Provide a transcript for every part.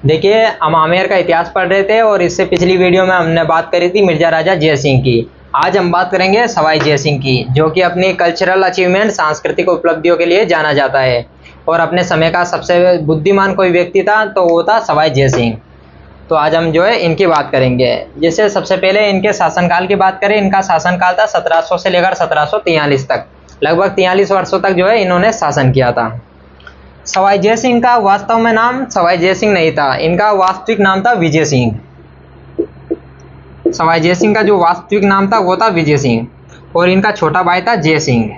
देखिए, हम आमेर का इतिहास पढ़ रहे थे और इससे पिछली वीडियो में हमने बात करी थी मिर्जा राजा जय सिंह की। आज हम बात करेंगे सवाई जय सिंह की, जो कि अपनी कल्चरल अचीवमेंट, सांस्कृतिक उपलब्धियों के लिए जाना जाता है। और अपने समय का सबसे बुद्धिमान कोई व्यक्ति था तो वो था सवाई जय सिंह। तो आज हम जो है इनकी बात करेंगे। जैसे सबसे पहले इनके शासनकाल की बात करें, इनका शासनकाल था 1700 से लेकर 1743 तक। लगभग 43 वर्षों तक जो है इन्होंने शासन किया था। सवाई जय सिंह का वास्तव में नाम सवाई जय सिंह नहीं था, इनका वास्तविक नाम था विजय सिंह। सवाई जय सिंह का जो वास्तविक नाम था वो था विजय सिंह, और इनका छोटा भाई था जय सिंह।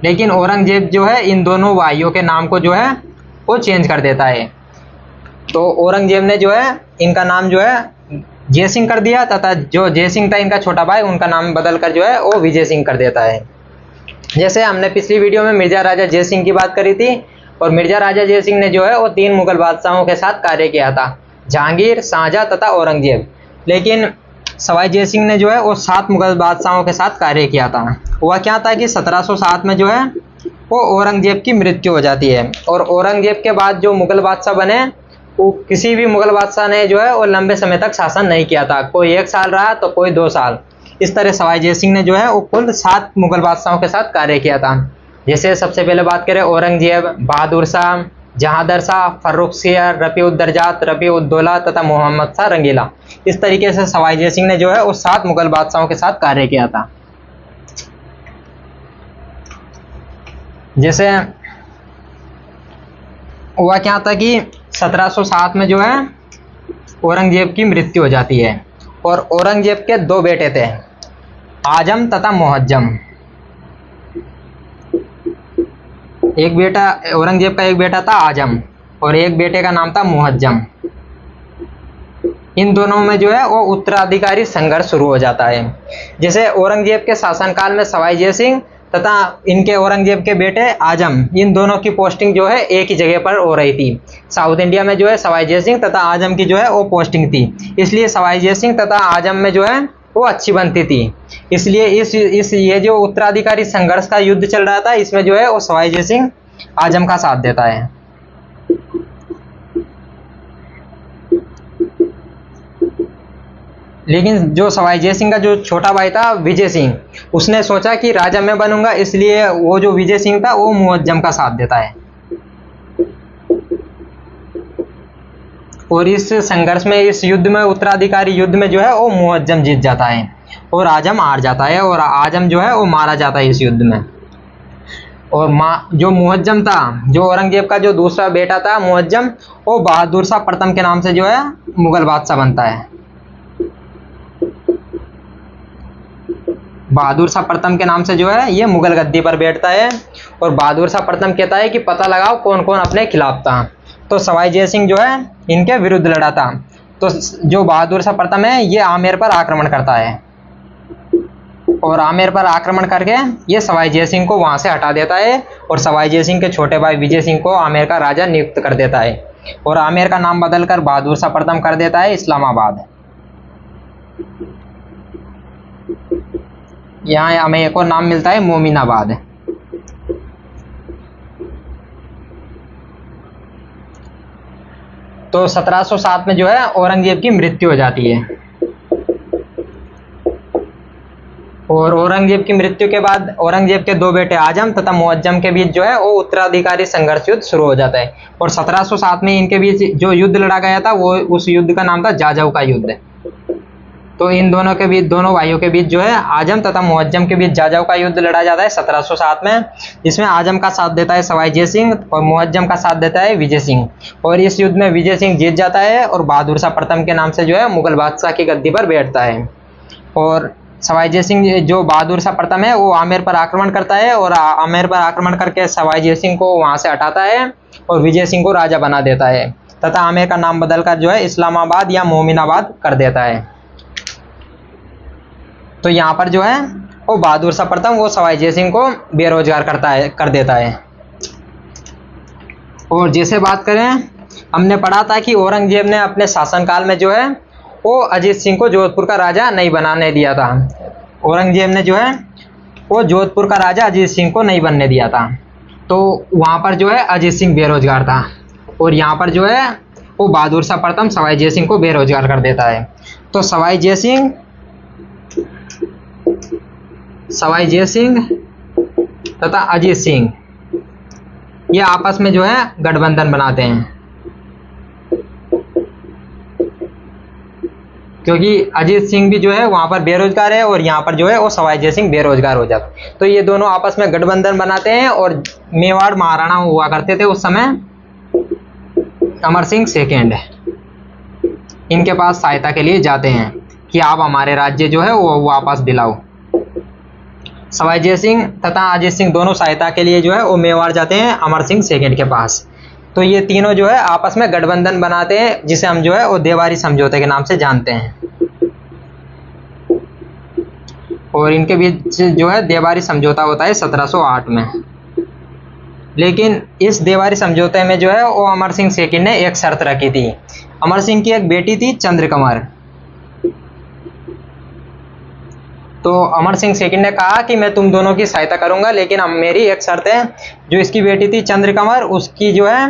लेकिन औरंगजेब जो है इन दोनों भाइयों के नाम को जो है वो चेंज कर देता है। तो औरंगजेब ने जो है इनका नाम जो है जय सिंह कर दिया, तथा जो जय सिंह था इनका छोटा भाई, उनका नाम बदल कर जो है वो विजय सिंह कर देता है। जैसे हमने पिछली वीडियो में मिर्जा राजा जय सिंह की बात करी थी, और मिर्जा राजा जय सिंह ने जो है वो 3 मुगल बादशाहों के साथ कार्य किया था, जहांगीर, शाहजहां तथा औरंगजेब। लेकिन सवाई जय सिंह ने जो है वो 7 मुगल बादशाहों के साथ कार्य किया था। हुआ क्या था कि 1707 में जो है वो औरंगजेब की मृत्यु हो जाती है, और औरंगजेब के बाद जो मुगल बादशाह बने, वो किसी भी मुगल बादशाह ने जो है वो लंबे समय तक शासन नहीं किया था। कोई 1 साल रहा तो कोई 2 साल। इस तरह सवाई जय सिंह ने जो है वो कुल 7 मुगल बादशाहों के साथ कार्य किया था। जैसे सबसे पहले बात करें औरंगजेब, बहादुर शाह, जहांदर शाह, फर्रुखसियर, रफी-उद-दरजात, रफी-उद-दौला तथा मोहम्मद शाह रंगीला। इस तरीके से सवाई जय सिंह ने जो है वो 7 मुगल बादशाहों के साथ कार्य किया था। जैसे हुआ क्या था कि 1707 में जो है औरंगजेब की मृत्यु हो जाती है, और औरंगजेब के 2 बेटे थे, आजम तथा मुअज्जम। एक बेटा औरंगजेब का, एक बेटा था आजम और एक बेटे का नाम था मुअज्जम। इन दोनों में जो है वो उत्तराधिकारी संघर्ष शुरू हो जाता है। जैसे औरंगजेब के शासनकाल में सवाई जय सिंह तथा इनके औरंगजेब के बेटे आजम, इन दोनों की पोस्टिंग जो है एक ही जगह पर हो रही थी। साउथ इंडिया में जो है सवाई जय सिंह तथा आजम की जो है वो पोस्टिंग थी, इसलिए सवाई जय सिंह तथा आजम में जो है वो अच्छी बनती थी। इसलिए इस ये जो उत्तराधिकारी संघर्ष का युद्ध चल रहा था, इसमें जो है वो सवाई जय सिंह आजम का साथ देता है। लेकिन जो सवाई जय सिंह का जो छोटा भाई था विजय सिंह, उसने सोचा कि राजा मैं बनूंगा, इसलिए वो जो विजय सिंह था वो मुअज्जम का साथ देता है। और इस संघर्ष में, इस युद्ध में, उत्तराधिकारी युद्ध में जो है वो मुअज्जम जीत जाता है और आजम हार जाता है, और आजम जो है वो मारा जाता है इस युद्ध में। और जो मुअज्जम था, जो औरंगजेब का जो दूसरा बेटा था मुअज्जम, वो बहादुर शाह प्रथम के नाम से जो है मुगल बादशाह बनता है। बहादुर शाह प्रथम के नाम से जो है ये मुगल गद्दी पर बैठता है, और बहादुर शाह प्रथम कहता है कि पता लगाओ कौन कौन अपने खिलाफ था। तो सवाई जय सिंह जो है इनके विरुद्ध लड़ा था। तो जो बहादुर शाह प्रथम है ये आमेर पर आक्रमण करता है, और आमेर पर आक्रमण करके ये सवाई जय सिंह को वहां से हटा देता है, और सवाई जय सिंह के छोटे भाई विजय सिंह को आमेर का राजा नियुक्त कर देता है, और आमेर का नाम बदलकर बहादुर शाह प्रथम कर देता है इस्लामाबाद। यहाँ हमें एक और नाम मिलता है मोमिनाबाद। तो 1707 में जो है औरंगजेब की मृत्यु हो जाती है, और औरंगजेब की मृत्यु के बाद औरंगजेब के 2 बेटे आजम तथा मुअज्जम के बीच जो है वो उत्तराधिकारी संघर्ष युद्ध शुरू हो जाता है। और 1707 में इनके बीच जो युद्ध लड़ा गया था वो, उस युद्ध का नाम था जाजऊ का युद्ध। तो इन दोनों के बीच, दोनों भाइयों के बीच जो है आजम तथा मुअज्जम के बीच जाजऊ का युद्ध लड़ा जाता है 1707 में, जिसमें आजम का साथ देता है सवाई जय सिंह और मुअज्जम का साथ देता है विजय सिंह। और इस युद्ध में विजय सिंह जीत जाता है, और बहादुर शाह प्रथम के नाम से जो है मुगल बादशाह की गद्दी पर बैठता है। और सवाई जय सिंह, जो बहादुर शाह प्रथम है, वो आमेर पर आक्रमण करता है, और आमेर पर आक्रमण करके सवाई जय सिंह को वहां से हटाता है और विजय सिंह को राजा बना देता है, तथा आमेर का नाम बदलकर जो है इस्लामाबाद या मोमिनाबाद कर देता है। तो यहाँ पर जो है वो बहादुर शाह प्रथम वो सवाई जय सिंह को बेरोजगार कर देता है। और जैसे बात करें, हमने पढ़ा था कि औरंगजेब ने अपने शासनकाल में जो है वो अजीत सिंह को जोधपुर का राजा नहीं बनाने दिया था। औरंगजेब ने जो है वो जोधपुर का राजा अजीत सिंह को नहीं बनने दिया था। तो वहाँ पर जो है अजीत सिंह बेरोजगार था, और यहाँ पर जो है वो बहादुर शाह प्रथम सवाई जयसिंह को बेरोजगार कर देता है। तो सवाई जयसिंह तथा अजीत सिंह ये आपस में जो है गठबंधन बनाते हैं, क्योंकि अजीत सिंह भी जो है वहां पर बेरोजगार है और यहाँ पर जो है वो सवाई जयसिंह बेरोजगार हो जाता है। तो ये दोनों आपस में गठबंधन बनाते हैं और मेवाड़ महाराणा हुआ करते थे उस समय अमर सिंह सेकेंड इनके पास सहायता के लिए जाते हैं कि आप हमारे राज्य जो है वो वापस दिलाओ। सवाई जयसिंह तथा अजीत सिंह दोनों सहायता के लिए जो है वो मेवाड़ जाते हैं अमर सिंह सेकेंड के पास। तो ये तीनों जो है आपस में गठबंधन बनाते हैं, जिसे हम जो है वो देवारी समझौते के नाम से जानते हैं। और इनके बीच जो है देवारी समझौता होता है 1708 में। लेकिन इस देवारी समझौते में जो है वो अमर सिंह सेकेंड ने एक शर्त रखी थी। अमर सिंह की एक बेटी थी चंद्रकमर। तो अमर सिंह सेकेंड ने कहा कि मैं तुम दोनों की सहायता करूंगा, लेकिन मेरी एक शर्त है, जो इसकी बेटी थी चंद्रकमर उसकी जो है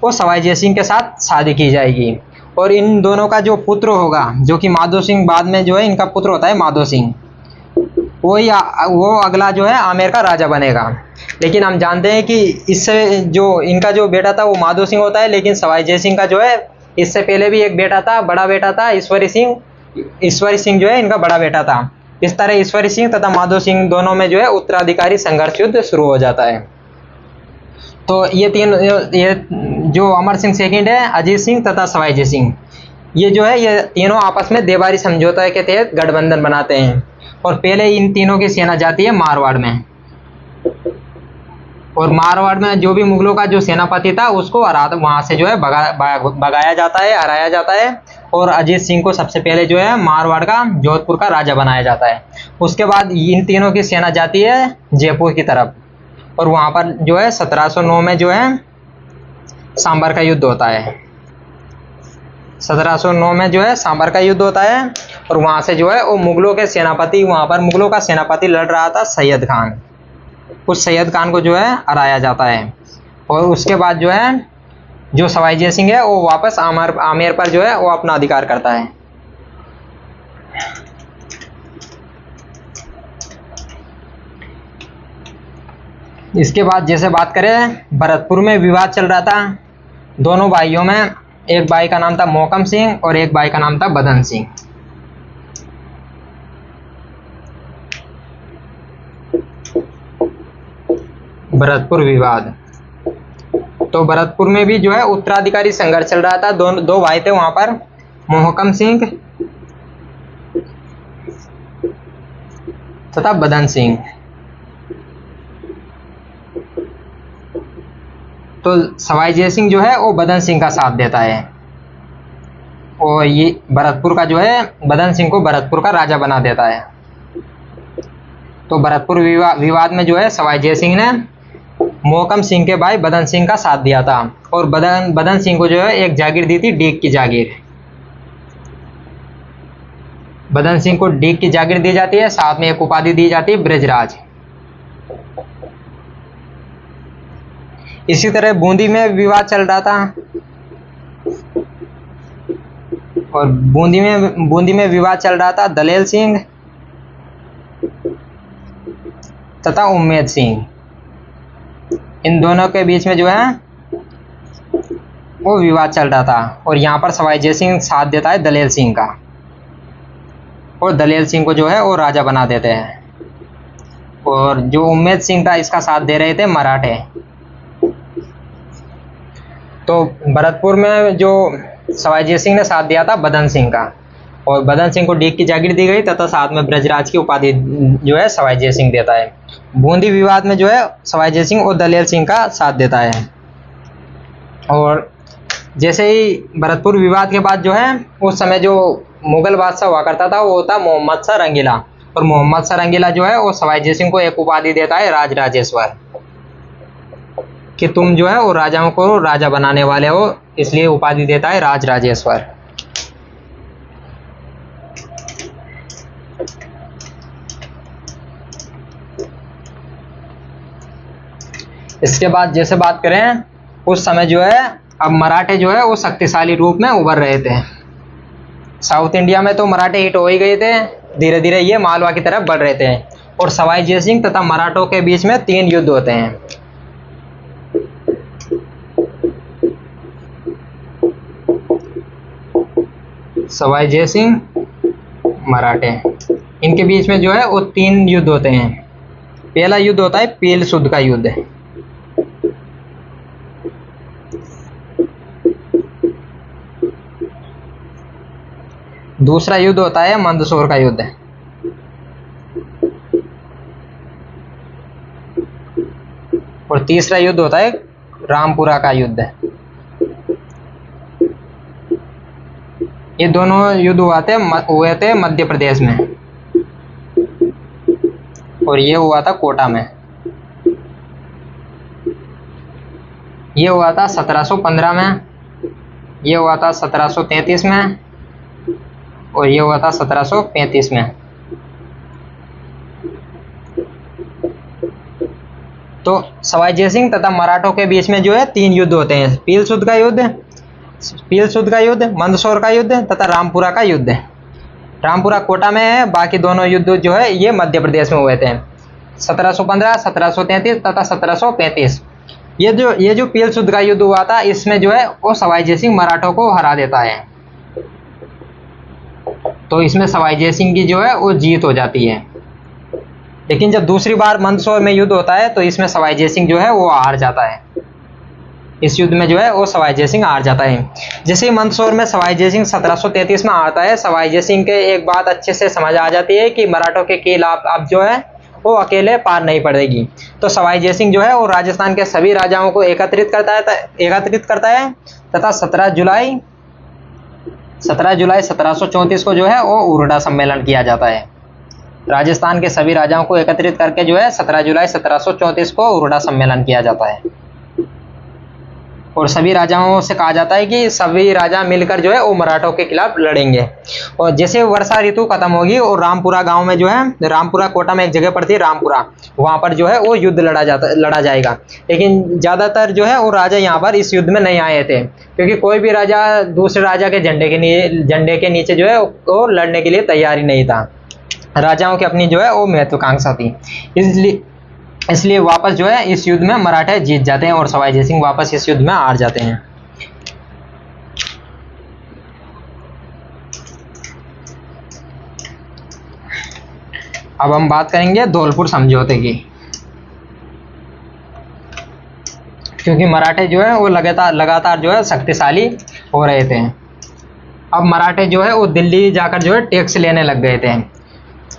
वो सवाई जयसिंह के साथ शादी की जाएगी। और इन दोनों का जो पुत्र होगा, जो कि माधो सिंह, बाद में जो है इनका पुत्र होता है माधो सिंह, वो अगला जो है आमेर का राजा बनेगा। लेकिन हम जानते हैं कि इससे जो इनका जो बेटा था वो माधो सिंह होता है, लेकिन सवाई जयसिंह का जो है इससे पहले भी एक बेटा था, बड़ा बेटा था ईश्वरी सिंह जो है इनका बड़ा बेटा था। इस तरह ईश्वरी सिंह तथा माधो सिंह दोनों में जो है उत्तराधिकारी संघर्ष युद्ध शुरू हो जाता है। तो ये जो अमर सिंह सेकंड है, अजीत सिंह तथा सवाई जयसिंह, ये जो है ये तीनों आपस में देवारी समझौता के तहत गठबंधन बनाते हैं। और पहले इन तीनों की सेना जाती है मारवाड़ में, और मारवाड़ में जो भी मुगलों का जो सेनापति था उसको वहां से जो है भगाया जाता है, हराया जाता है। और अजीत सिंह को सबसे पहले जो है मारवाड़ का जोधपुर का राजा बनाया जाता है। उसके बाद इन तीनों की सेना जाती है जयपुर की तरफ, और वहां पर जो है 1709 में जो है सांबर का युद्ध होता है। 1709 में जो है सांबर का युद्ध होता है, और वहां से जो है वो मुगलों के सेनापति, वहां पर मुगलों का सेनापति लड़ रहा था सैयद खान, उस सैयद खान को जो है हराया जाता है। और उसके बाद जो है जो सवाई जयसिंह है वो वापस आमेर पर जो है वो अपना अधिकार करता है। इसके बाद जैसे बात करें, भरतपुर में विवाद चल रहा था दोनों भाइयों में। एक भाई का नाम था मोहकम सिंह और एक भाई का नाम था बदन सिंह। भरतपुर विवाद, तो भरतपुर में भी जो है उत्तराधिकारी संघर्ष चल रहा था। दो भाई थे वहां पर, मोहकम सिंह तथा बदन सिंह। तो सवाई जयसिंह जो है वो बदन सिंह का साथ देता है, और ये भरतपुर का जो है बदन सिंह को भरतपुर का राजा बना देता है। तो भरतपुर विवाद में जो है सवाई जयसिंह ने मोहकम सिंह के भाई बदन सिंह का साथ दिया था, और बदन सिंह को जो है एक जागीर दी थी, डीग की जागीर। बदन सिंह को डीग की जागीर दी जाती है, साथ में एक उपाधि दी जाती है ब्रजराज। इसी तरह बूंदी में विवाद चल रहा था, और बूंदी में विवाद चल रहा था दलेल सिंह तथा उम्मेद सिंह। इन दोनों के बीच में जो है वो विवाद चल रहा था, और यहाँ पर सवाई जयसिंह साथ देता है दलेल सिंह का, और दलेल सिंह को जो है वो राजा बना देते हैं। और जो उम्मेद सिंह था इसका साथ दे रहे थे मराठे। तो भरतपुर में जो सवाई जयसिंह ने साथ दिया था बदन सिंह का, और बदन सिंह को डीग की जागीर दी गई तथा साथ में ब्रजराज की उपाधि जो है सवाई जयसिंह देता है। बूंदी विवाद में जो है सवाई जयसिंह और दलेल सिंह का साथ देता है। और जैसे ही भरतपुर विवाद के बाद जो है उस समय जो मुगल बादशाह हुआ करता था वो था मोहम्मद शाह रंगीला, और मोहम्मद शाह रंगीला जो है वो सवाई जयसिंह को एक उपाधि देता है राजराजेश्वर, कि तुम जो है वो राजाओं को राजा बनाने वाले हो, इसलिए उपाधि देता है राजराजेश्वर। इसके बाद जैसे बात करें, उस समय जो है अब मराठे जो है वो शक्तिशाली रूप में उभर रहे थे। साउथ इंडिया में तो मराठे हिट हो ही गए थे, धीरे धीरे ये मालवा की तरफ बढ़ रहे थे। और सवाई जयसिंह तथा मराठों के बीच में 3 युद्ध होते हैं। सवाई जयसिंह, मराठे, इनके बीच में जो है वो 3 युद्ध होते हैं। पहला युद्ध होता है पील सुध का युद्ध। दूसरा युद्ध होता है मंदसौर का युद्ध। और तीसरा युद्ध होता है रामपुरा का युद्ध। ये दोनों युद्ध हुए थे मध्य प्रदेश में, और ये हुआ था कोटा में। ये हुआ था 1715 में, ये हुआ था 1733 में, और ये हुआ था 1735 में। तो सवाई जयसिंह तथा मराठों के बीच में जो है 3 युद्ध होते हैं। पील सुध का युद्ध, मंदसौर का युद्ध तथा रामपुरा का युद्ध। रामपुरा कोटा में है, बाकी दोनों युद्ध जो है ये मध्य प्रदेश में हुए थे, 1715, 1733 तथा 1735। ये जो पील सुध का युद्ध हुआ था, इसमें जो है वो सवाई जयसिंह मराठों को हरा देता है। तो इसमें सवाई जयसिंह की जो है वो जीत हो जाती है। लेकिन जब दूसरी बार मंदसौर में युद्ध होता है तो इसमें सवाई जयसिंह जो है वो हार जाता है। इस युद्ध में जो है वो सवाई जयसिंह हार जाता है। जैसे ही मंदसौर में सवाई जयसिंह 1733 में आता है, सवाई जयसिंह के एक बात अच्छे से समझ आ जाती है कि मराठों के कील अब जो है वो अकेले पार नहीं पड़ेगी। तो सवाई जयसिंह जो है वो राजस्थान के सभी राजाओं को एकत्रित करता है तथा 17 जुलाई 1734 को जो है वो उरडा सम्मेलन किया जाता है। राजस्थान के सभी राजाओं को एकत्रित करके जो है 17 जुलाई 1734 को उरडा सम्मेलन किया जाता है। और सभी राजाओं से कहा जाता है कि सभी राजा मिलकर जो है वो मराठों के खिलाफ लड़ेंगे। और जैसे वर्षा ऋतु खत्म होगी और रामपुरा गांव में जो है, रामपुरा कोटा में एक जगह पड़ती है रामपुरा, वहां पर जो है वो युद्ध लड़ा जाएगा। लेकिन ज्यादातर जो है वो राजा यहाँ पर इस युद्ध में नहीं आए थे, क्योंकि कोई भी राजा दूसरे राजा के झंडे के नीचे जो है वो लड़ने के लिए तैयार ही नहीं था। राजाओं की अपनी जो है वो महत्वाकांक्षा थी, इसलिए वापस जो है इस युद्ध में मराठे जीत जाते हैं और सवाई जयसिंह वापस इस युद्ध में हार जाते हैं। अब हम बात करेंगे धौलपुर समझौते की, क्योंकि मराठे जो है वो लगातार जो है शक्तिशाली हो रहे थे। अब मराठे जो है वो दिल्ली जाकर जो है टैक्स लेने लग गए थे।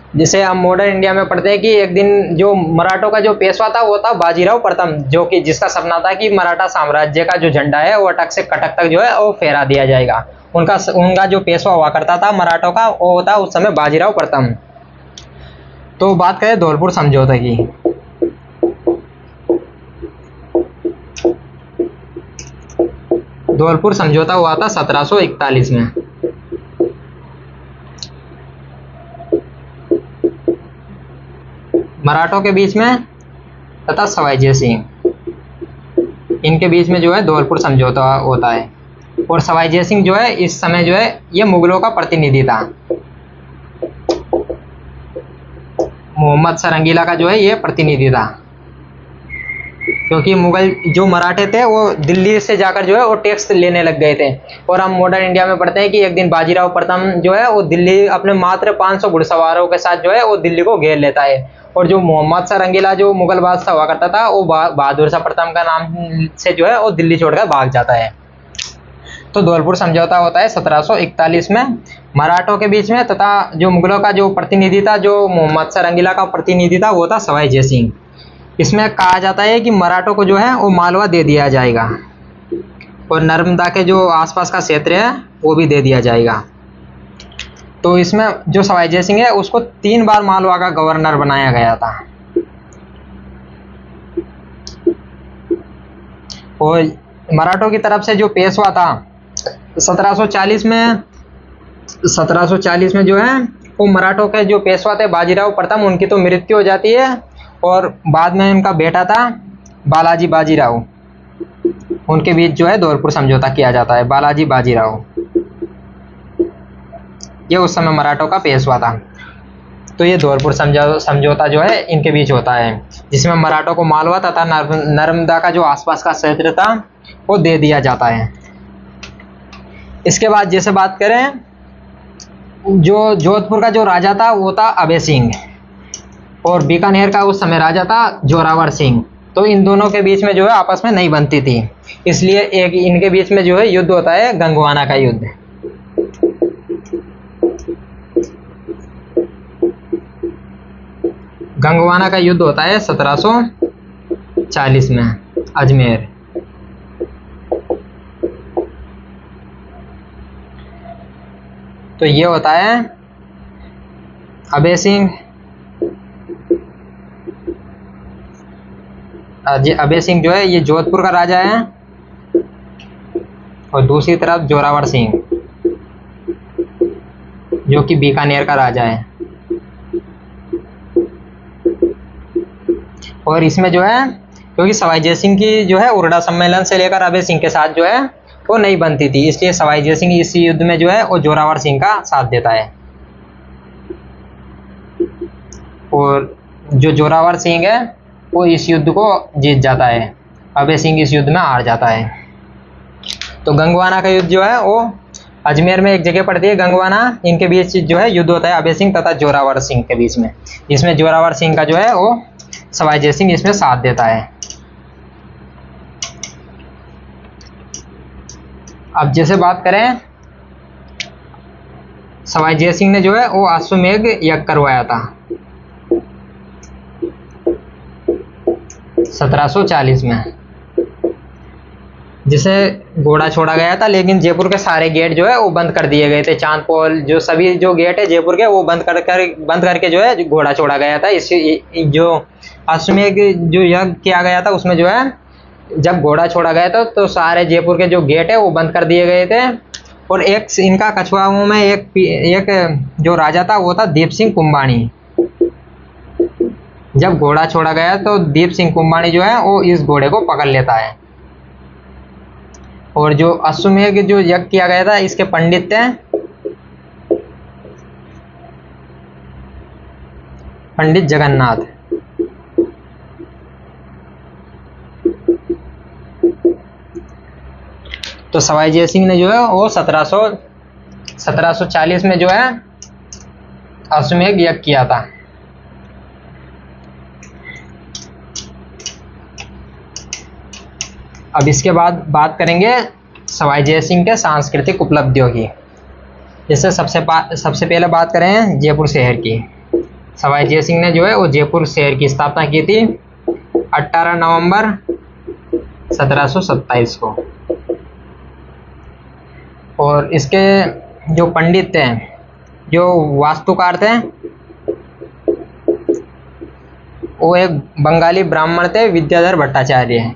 जिसे हम मॉडर्न इंडिया में पढ़ते हैं कि एक दिन जो मराठों का जो पेशवा था वो था बाजीराव प्रथम, जो कि जिसका सपना था कि मराठा साम्राज्य का जो झंडा है वो अटक से कटक तक जो है वो फहरा दिया जाएगा। उनका जो पेशवा हुआ करता था मराठों का, वो था उस समय बाजीराव प्रथम। तो बात करें धौलपुर समझौते की। धौलपुर समझौता हुआ था 1741 में। मराठों के बीच में तथा सवाई जयसिंह, इनके बीच में जो है धौलपुर समझौता होता है। और सवाई जयसिंह जो है इस समय जो है ये मुगलों का प्रतिनिधि था। मोहम्मद सरंगीला का जो है ये प्रतिनिधि था, क्योंकि मुगल जो मराठे थे वो दिल्ली से जाकर जो है वो टैक्स लेने लग गए थे। और हम मॉडर्न इंडिया में पढ़ते हैं कि एक दिन बाजीराव प्रथम जो है वो दिल्ली अपने मात्र 500 घुड़सवारों के साथ जो है वो दिल्ली को घेर लेता है। और जो मोहम्मद सरंगीला जो मुगल बादशाह हुआ करता था वो बहादुर शाह प्रथम का नाम से जो है वो दिल्ली छोड़कर भाग जाता है। तो धौलपुर समझौता होता है 1741 में मराठों के बीच में, तथा जो मुगलों का जो प्रतिनिधि था, जो मोहम्मद सरंगीला का प्रतिनिधि था, वो था सवाई जयसिंह। इसमें कहा जाता है कि मराठों को जो है वो मालवा दे दिया जाएगा और नर्मदा के जो आसपास का क्षेत्र है वो भी दे दिया जाएगा। तो इसमें जो सवाई जयसिंह है उसको 3 बार मालवा का गवर्नर बनाया गया था। और मराठों की तरफ से जो पेशवा था 1740 में जो है वो मराठों के जो पेशवा थे बाजीराव प्रथम, उनकी तो मृत्यु हो जाती है। और बाद में इनका बेटा था बालाजी बाजीराव। उनके बीच जो है धौलपुर समझौता किया जाता है, बालाजी बाजीराव। ये उस समय मराठों का पेशवा था। तो ये धौलपुर समझौता जो है इनके बीच होता है, जिसमें मराठों को मालवा तथा नर्मदा का जो आसपास का क्षेत्र था वो दे दिया जाता है। इसके बाद जैसे बात करें, जो जोधपुर का जो राजा था वो था अभय सिंह, और बीकानेर का उस समय राजा था जोरावर सिंह। तो इन दोनों के बीच में जो है आपस में नहीं बनती थी, इसलिए एक इनके बीच में जो है युद्ध होता है, गंगवाना का युद्ध। गंगवाना का युद्ध होता है 1740 में अजमेर। तो ये होता है अभय सिंह, अभय सिंह जो है ये जोधपुर का राजा है, और दूसरी तरफ जोरावर सिंह जो कि बीकानेर का राजा है। और इसमें जो है, क्योंकि सवाई जयसिंह की जो है उरडा सम्मेलन से लेकर अभय सिंह के साथ जो है वो नहीं बनती थी, इसलिए सवाई जयसिंह इस युद्ध में जो है वो जोरावर सिंह का साथ देता है, और जो जोरावर सिंह है वो इस युद्ध को जीत जाता है, अभय सिंह इस युद्ध में हार जाता है। तो गंगवाना का युद्ध जो है वो अजमेर में एक जगह पड़ती है गंगवाना, इनके बीच जो है युद्ध होता है अभय सिंह तथा जोरावर सिंह के बीच में, जिसमें जोरावर सिंह का जो है वो सवाई जयसिंह इसमें साथ देता है। अब जैसे बात करें, सवाई जयसिंह ने जो है वो अश्वमेध यज्ञ करवाया था 1740 में, जिसे घोड़ा छोड़ा गया था, लेकिन जयपुर के सारे गेट जो है वो बंद कर दिए गए थे। चांदपोल जो सभी जो गेट है जयपुर के वो बंद करके जो है घोड़ा छोड़ा गया था। इस जो अश्वमेध जो यज्ञ किया गया था उसमें जो है जब घोड़ा छोड़ा गया था तो सारे जयपुर के जो गेट है वो बंद कर दिए गए थे। और एक इनका कछुआओं में एक जो राजा था वो था दीप सिंह कुंभाणी। जब घोड़ा छोड़ा गया तो दीप सिंह कुंभाणी जो है वो इस घोड़े को पकड़ लेता है। और जो अश्वमेध जो यज्ञ किया गया था इसके पंडित थे पंडित जगन्नाथ। तो सवाई जयसिंह ने जो है वो 1740 में जो है अश्वमेध यज्ञ किया था। अब इसके बाद बात करेंगे सवाई जयसिंह के सांस्कृतिक उपलब्धियों की। जैसे सबसे पहले बात करें जयपुर शहर की। सवाई जयसिंह ने जो है वो जयपुर शहर की स्थापना की थी 18 नवंबर 1727 को। और इसके जो पंडित थे, जो वास्तुकार थे, वो एक बंगाली ब्राह्मण थे विद्याधर भट्टाचार्य।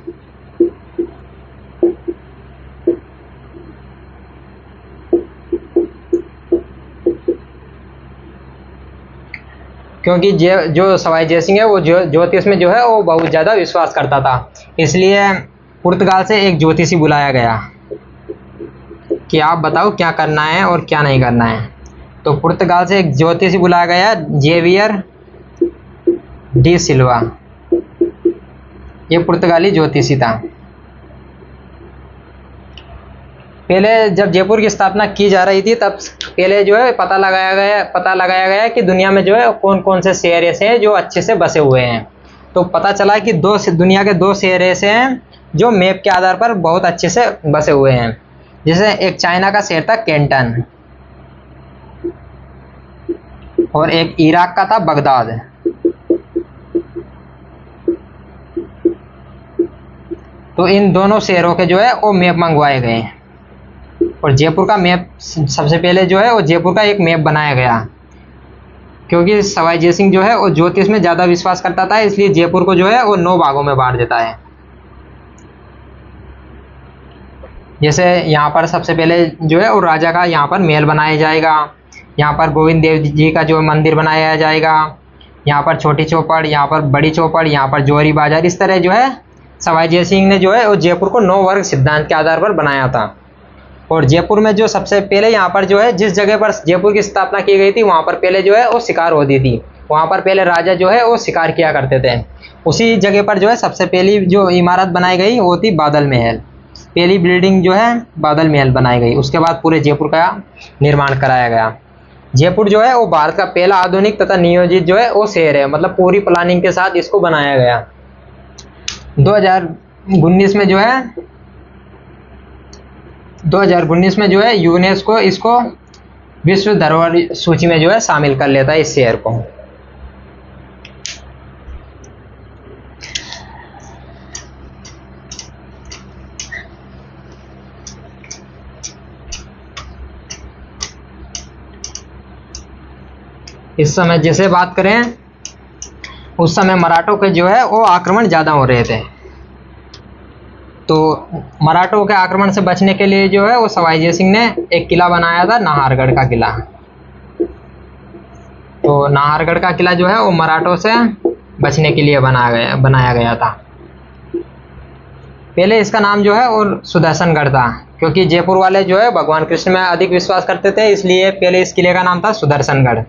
क्योंकि जो सवाई जयसिंह है वो ज्योतिष में जो है वो बहुत ज़्यादा विश्वास करता था, इसलिए पुर्तगाल से एक ज्योतिषी बुलाया गया कि आप बताओ क्या करना है और क्या नहीं करना है। तो पुर्तगाल से एक ज्योतिषी बुलाया गया जेवियर डी सिल्वा। ये पुर्तगाली ज्योतिषी था। पहले जब जयपुर की स्थापना की जा रही थी तब पहले जो है पता लगाया गया कि दुनिया में जो है कौन कौन से शहर ऐसे हैं जो अच्छे से बसे हुए हैं। तो पता चला कि दुनिया के 2 शहर ऐसे हैं जो मैप के आधार पर बहुत अच्छे से बसे हुए हैं। जैसे एक चाइना का शहर था कैंटन, और एक इराक का था बगदाद। तो इन दोनों शहरों के जो है वो मैप मंगवाए गए, और जयपुर का मैप सबसे पहले जो है वो जयपुर का एक मैप बनाया गया। क्योंकि सवाई जयसिंह जो है वो ज्योतिष में ज़्यादा विश्वास करता था, इसलिए जयपुर को जो है वो 9 भागों में बांट देता है। जैसे यहाँ पर सबसे पहले जो है वो राजा का यहाँ पर महल बनाया जाएगा, यहाँ पर गोविंद देव जी का जो मंदिर बनाया जाएगा, यहाँ पर छोटी चौपड़, यहाँ पर बड़ी चौपड़, यहाँ पर जोहरी बाजार। इस तरह जो है सवाई जय सिंह ने जो है वो जयपुर को 9 वर्ग सिद्धांत के आधार पर बनाया था। और जयपुर में जो सबसे पहले यहाँ पर जो है जिस जगह पर जयपुर की स्थापना की गई थी वहाँ पर पहले जो है वो शिकार होती थी, वहाँ पर पहले राजा जो है वो शिकार किया करते थे। उसी जगह पर जो है सबसे पहली जो इमारत बनाई गई वो थी बादल महल। पहली बिल्डिंग जो है बादल महल बनाई गई। उसके बाद पूरे जयपुर का निर्माण कराया गया। जयपुर जो है वो भारत का पहला आधुनिक तथा नियोजित जो है वो शहर है, मतलब पूरी प्लानिंग के साथ इसको बनाया गया। 2019 में जो है यूनेस्को इसको विश्व धरोहर सूची में जो है शामिल कर लेता है इस शहर को। इस समय जैसे बात करें, उस समय मराठों के जो है वो आक्रमण ज़्यादा हो रहे थे, तो मराठों के आक्रमण से बचने के लिए जो है वो सवाई जय सिंह ने एक किला बनाया था, नाहरगढ़ का किला। तो नाहरगढ़ का किला जो है वो मराठों से बचने के लिए बनाया गया था। पहले इसका नाम जो है वो सुदर्शनगढ़ था, क्योंकि जयपुर वाले जो है भगवान कृष्ण में अधिक विश्वास करते थे, इसलिए पहले इस किले का नाम था सुदर्शनगढ़।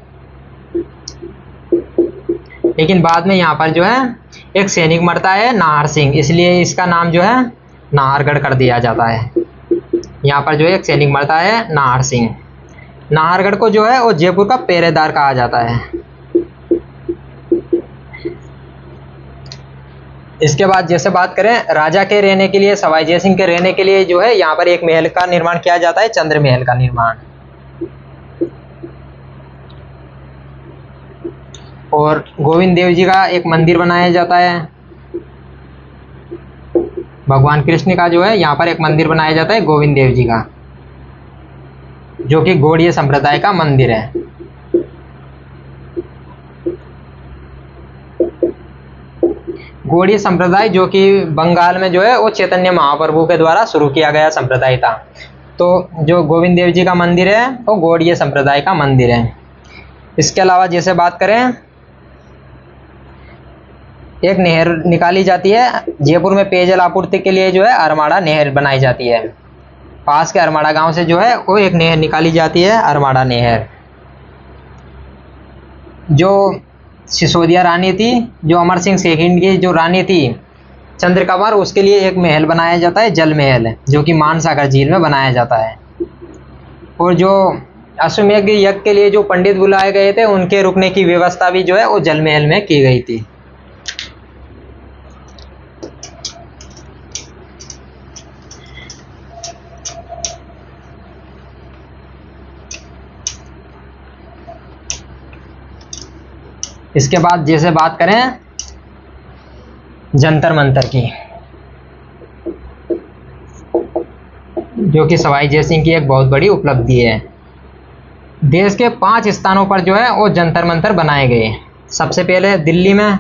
लेकिन बाद में यहाँ पर जो है एक सैनिक मरता है नाहर सिंह, इसलिए इसका नाम जो है नाहरगढ़ कर दिया जाता है। यहाँ पर जो है एक सैनिक मरता है नाहर सिंह। नाहरगढ़ को जो है वो जयपुर का पहरेदार कहा जाता है। इसके बाद जैसे बात करें राजा के रहने के लिए, सवाई जय सिंह के रहने के लिए जो है यहाँ पर एक महल का निर्माण किया जाता है, चंद्र महल का निर्माण। और गोविंद देव जी का एक मंदिर बनाया जाता है। भगवान कृष्ण का जो है यहाँ पर एक मंदिर बनाया जाता है गोविंद देव जी का, जो कि गौड़ीय संप्रदाय का मंदिर है। गौड़ीय संप्रदाय जो कि बंगाल में जो है वो चैतन्य महाप्रभु के द्वारा शुरू किया गया संप्रदाय था। तो जो गोविंद देव जी का मंदिर है वो गौड़ीय संप्रदाय का मंदिर है। इसके अलावा जैसे बात करें, एक नहर निकाली जाती है जयपुर में पेयजल आपूर्ति के लिए, जो है अरमाड़ा नहर बनाई जाती है। पास के अरमाड़ा गांव से जो है वो एक नहर निकाली जाती है, अरमाड़ा नहर। जो सिसोदिया रानी थी, जो अमर सिंह सेकंड की जो रानी थी चंद्रकंवर, उसके लिए एक महल बनाया जाता है, जल महल, जो कि मानसागर झील में बनाया जाता है। और जो अश्वमेध यज्ञ के लिए जो पंडित बुलाए गए थे उनके रुकने की व्यवस्था भी जो है वो जल महल में की गई थी। इसके बाद जैसे बात करें जंतर मंतर की, जो कि सवाई जय सिंह की एक बहुत बड़ी उपलब्धि है। देश के 5 स्थानों पर जो है वो जंतर मंतर बनाए गए। सबसे पहले दिल्ली में,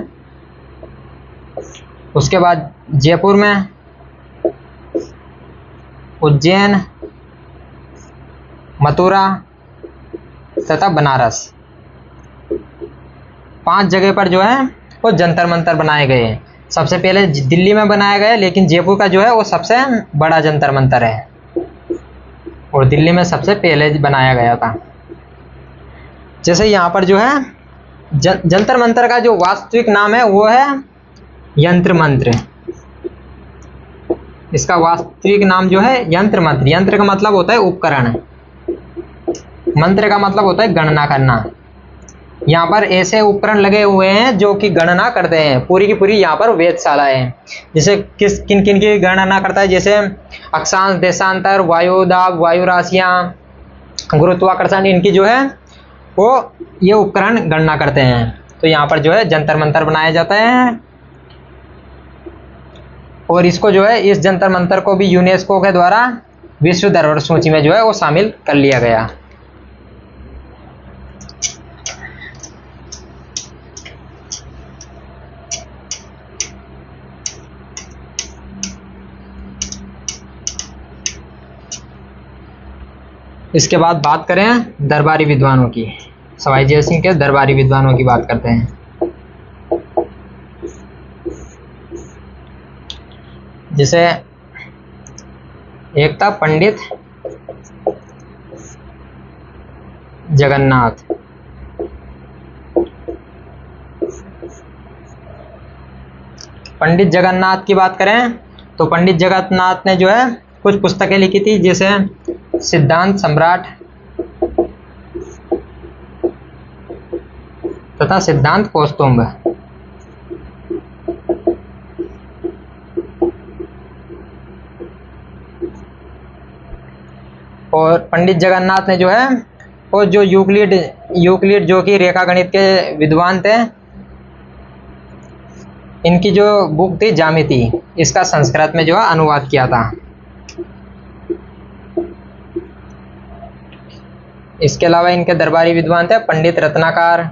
उसके बाद जयपुर में, उज्जैन, मथुरा तथा बनारस। 5 जगह पर जो है वो जंतर मंतर बनाए गए हैं। सबसे पहले दिल्ली में बनाया गया, लेकिन जयपुर का जो है वो सबसे बड़ा जंतर मंतर है और दिल्ली में सबसे पहले बनाया गया था। जैसे यहाँ पर जो है जंतर मंतर का जो वास्तविक नाम है वो है यंत्र मंत्र। इसका वास्तविक नाम जो है यंत्र मंत्र। यंत्र का मतलब होता है उपकरण, मंत्र का मतलब होता है गणना करना। यहाँ पर ऐसे उपकरण लगे हुए हैं जो कि गणना करते हैं। पूरी की पूरी यहाँ पर वेधशाला है। जैसे किन किन की गणना करता है, जैसे अक्षांश, देशांतर, वायु दाब, वायु राशियाँ, गुरुत्वाकर्षण, इनकी जो है वो ये उपकरण गणना करते हैं। तो यहाँ पर जो है जंतर मंतर बनाया जाता है। और इसको जो है इस जंतर मंतर को भी यूनेस्को के द्वारा विश्व धरोहर सूची में जो है वो शामिल कर लिया गया। इसके बाद बात करें दरबारी विद्वानों की। सवाई जय सिंह के दरबारी विद्वानों की बात करते हैं। जैसे एक था पंडित जगन्नाथ। पंडित जगन्नाथ की बात करें तो पंडित जगन्नाथ ने जो है कुछ पुस्तकें लिखी थी, जैसे सिद्धांत सम्राट तथा सिद्धांत कौस्तुभ। और पंडित जगन्नाथ ने जो है वो जो यूक्लिड जो कि रेखा गणित के विद्वान थे, इनकी जो बुक थी ज्यामिति, इसका संस्कृत में जो है अनुवाद किया था। इसके अलावा इनके दरबारी विद्वान थे पंडित रत्नाकर,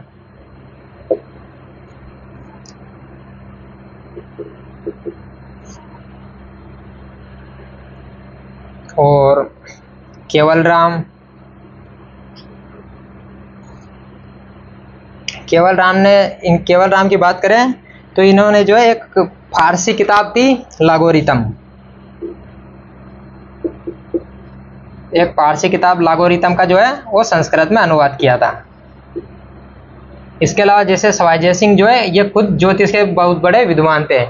और केवल राम की बात करें तो इन्होंने जो है एक फारसी किताब थी लागोरिथम, एक फारसी किताब लागोरिथम का जो है वो संस्कृत में अनुवाद किया था। इसके अलावा जैसे सवाई जय सिंह जो है ये खुद ज्योतिष के बहुत बड़े विद्वान थे,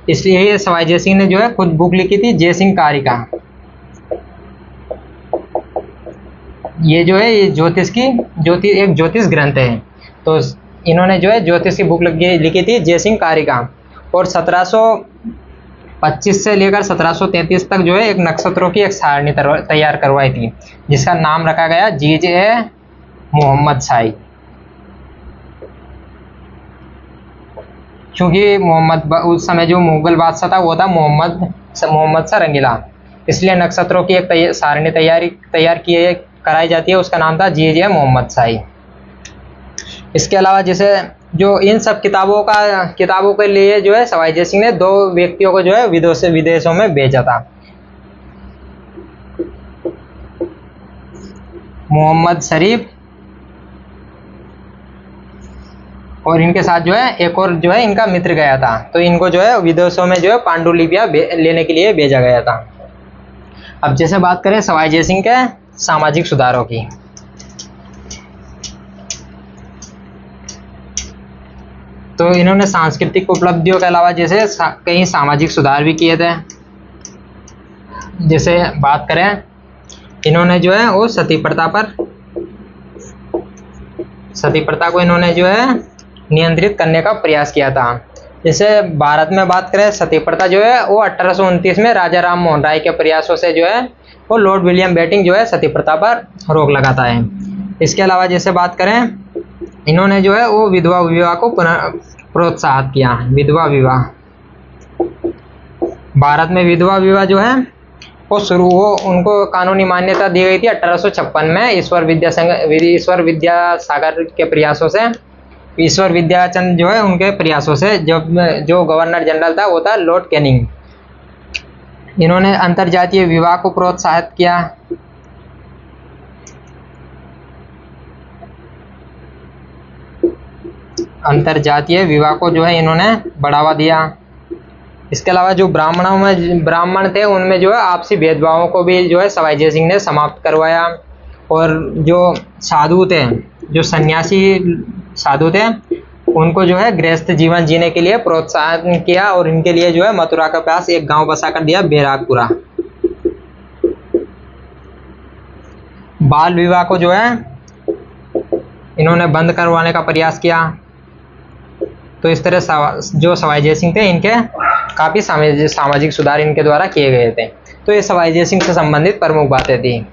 इसलिए ये सवाई जय सिंह ने जो है खुद बुक लिखी थी जय सिंह कारिका। ये जो है ये एक ज्योतिष ग्रंथ है, तो इन्होंने जो है ज्योतिष की बुक लिखी थी जय सिंह कारिका। और 1725 से लेकर 1733 तक जो है एक नक्षत्रों की एक सारणी तैयार करवाई थी, जिसका नाम रखा गया जीजे मोहम्मद शाही। क्योंकि उस समय जो मुगल बादशाह था वो था मोहम्मद शाह रंगीला, इसलिए नक्षत्रों की एक सारणी कराई जाती है, उसका नाम था जीजे मोहम्मद शाही। इसके अलावा जैसे जो इन सब किताबों के लिए जो है सवाई जय सिंह ने 2 व्यक्तियों को जो है विदेशों में भेजा था, मोहम्मद शरीफ और इनके साथ जो है एक और जो है इनका मित्र गया था, तो इनको जो है विदेशों में जो है पांडुलिपियां लेने के लिए भेजा गया था। अब जैसे बात करें सवाई जय सिंह के सामाजिक सुधारों की, तो इन्होंने सांस्कृतिक उपलब्धियों के अलावा जैसे कई सामाजिक सुधार भी किए थे। जैसे बात करें इन्होंने जो है वो सती प्रथा को इन्होंने जो है नियंत्रित करने का प्रयास किया था। जैसे भारत में बात करें सती प्रथा जो है वो 1829 में राजा राम मोहन राय के प्रयासों से जो है वो लॉर्ड विलियम बेटिंग जो है सती प्रथा पर रोक लगाता है। इसके अलावा जैसे बात करें इन्होंने जो है वो विधवा विवाह को प्रोत्साहित किया। विधवा विवाह भारत में विधवा विवाह जो है वो उनको कानूनी मान्यता दी गई थी 1856 में ईश्वर विद्यासागर के प्रयासों से, ईश्वर विद्याचंद जो है उनके प्रयासों से। जो गवर्नर जनरल था वो था लॉर्ड कैनिंग। इन्होंने अंतर्जातीय विवाह को प्रोत्साहित किया। अंतर्जातीय विवाह को जो है इन्होंने बढ़ावा दिया। इसके अलावा जो ब्राह्मण थे उनमें जो है आपसी भेदभावों को भी जो है सवाई जय सिंह ने समाप्त करवाया। और जो साधु थे, जो सन्यासी साधु थे, उनको जो है गृहस्थ जीवन जीने के लिए प्रोत्साहन किया और इनके लिए जो है मथुरा के पास एक गांव बसा कर दिया, बैरागपुरा। बाल विवाह को जो है इन्होंने बंद करवाने का प्रयास किया। तो इस तरह जो सवाई जय सिंह थे इनके काफ़ी सामाजिक सुधार इनके द्वारा किए गए थे। तो ये सवाई जय सिंह से संबंधित प्रमुख बातें थी।